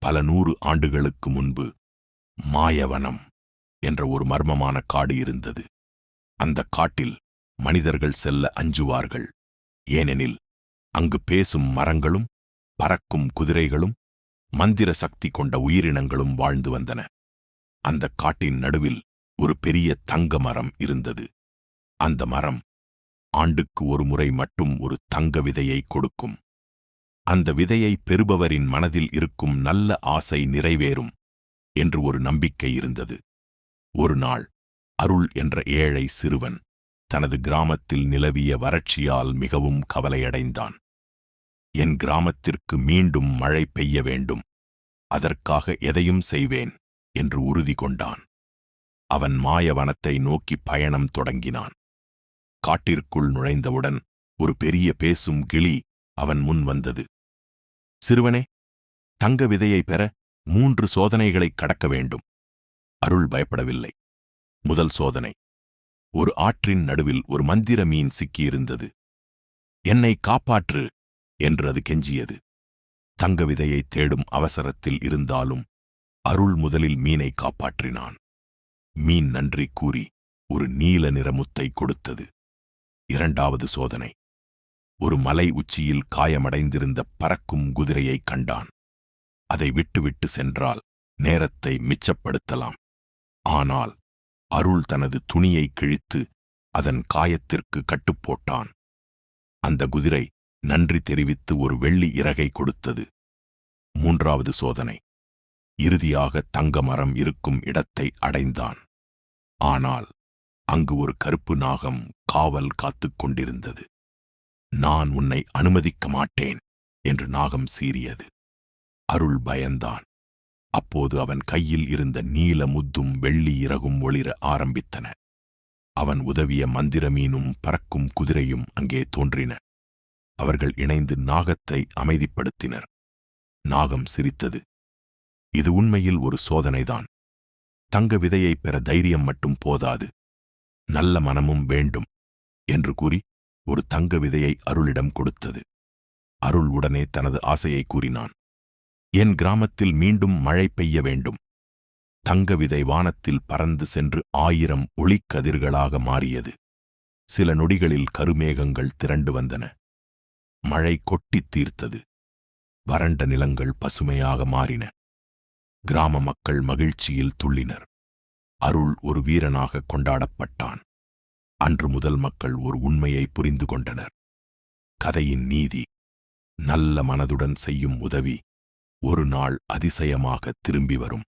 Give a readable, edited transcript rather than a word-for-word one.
பல 100 ஆண்டுகளுக்கு முன்பு மாயவனம் என்ற ஒரு மர்மமான காடு இருந்தது. அந்த காட்டில் மனிதர்கள் செல்ல அஞ்சுவார்கள். ஏனெனில் அங்கு பேசும் மரங்களும் பறக்கும் குதிரைகளும் மந்திர சக்தி கொண்ட உயிரினங்களும் வாழ்ந்து வந்தன. அந்த காட்டின் நடுவில் ஒரு பெரிய தங்க மரம் இருந்தது. அந்த மரம் ஆண்டுக்கு ஒரு முறை மட்டும் ஒரு தங்க விதையை கொடுக்கும். அந்த விதையை பெறுபவரின் மனதில் இருக்கும் நல்ல ஆசை நிறைவேறும் என்று ஒரு நம்பிக்கை இருந்தது. ஒரு நாள் அருள் என்ற ஏழை சிறுவன் தனது கிராமத்தில் நிலவிய வறட்சியால் மிகவும் கவலையடைந்தான். என் கிராமத்திற்கு மீண்டும் மழை பெய்ய வேண்டும், அதற்காக எதையும் செய்வேன் என்று உறுதி கொண்டான். அவன் மாயவனத்தை நோக்கி பயணம் தொடங்கினான். காட்டிற்குள் நுழைந்தவுடன் ஒரு பெரிய பேசும் கிளி அவன் முன் வந்தது. சிறுவனே, தங்க விதையை பெற 3 சோதனைகளை கடக்க வேண்டும். அருள் பயப்படவில்லை. முதல் சோதனை. ஒரு ஆற்றின் நடுவில் ஒரு மந்திர மீன் சிக்கியிருந்தது. என்னை காப்பாற்று என்று அது கெஞ்சியது. தங்க விதையை தேடும் அவசரத்தில் இருந்தாலும் அருள் முதலில் மீனை காப்பாற்றினான். மீன் நன்றி கூறி ஒரு நீல நிற முத்தை கொடுத்தது. இரண்டாவது சோதனை. ஒரு மலை உச்சியில் காயமடைந்திருந்த பறக்கும் குதிரையை கண்டான். அதை விட்டுவிட்டு சென்றால் நேரத்தை மிச்சப்படுத்தலாம். ஆனால் அருள் தனது துணியை கிழித்து அதன் காயத்திற்கு கட்டுப்போட்டான். அந்த குதிரை நன்றி தெரிவித்து ஒரு வெள்ளி இறகை கொடுத்தது. மூன்றாவது சோதனை. இறுதியாக தங்க மரம் இருக்கும் இடத்தை அடைந்தான். ஆனால் அங்கு ஒரு கருப்பு நாகம் காவல் காத்துக் கொண்டிருந்தது. நான் உன்னை அனுமதிக்க மாட்டேன் என்று நாகம் சீறியது. அருள் பயந்தான். அப்போது அவன் கையில் இருந்த நீல முத்தும் வெள்ளி இறகும் ஒளிர ஆரம்பித்தன. அவன் உதவிய மந்திர மீனும் பறக்கும் குதிரையும் அங்கே தோன்றின. அவர்கள் இணைந்து நாகத்தை அமைதிப்படுத்தினர். நாகம் சிரித்தது. இது உண்மையில் ஒரு சோதனைதான். தங்க விதையை பெற தைரியம் மட்டும் போதாது, நல்ல மனமும் வேண்டும் என்று கூறி ஒரு தங்க விதையை அருளிடம் கொடுத்தது. அருள் உடனே தனது ஆசையை கூறினான். என் கிராமத்தில் மீண்டும் மழை பெய்ய வேண்டும். தங்க விதை வானத்தில் பறந்து சென்று 1000 ஒளிக்கதிர்களாக மாறியது. சில நொடிகளில் கருமேகங்கள் திரண்டு வந்தன. மழை கொட்டித் தீர்த்தது. வறண்ட நிலங்கள் பசுமையாக மாறின. கிராம மக்கள் மகிழ்ச்சியில் துள்ளினர். அருள் ஒரு வீரனாக கொண்டாடப்பட்டான். அன்று முதல் மக்கள் ஒரு உண்மையை புரிந்து கொண்டனர். கதையின் நீதி: நல்ல மனதுடன் செய்யும் உதவி ஒரு நாள் அதிசயமாக திரும்பி வரும்.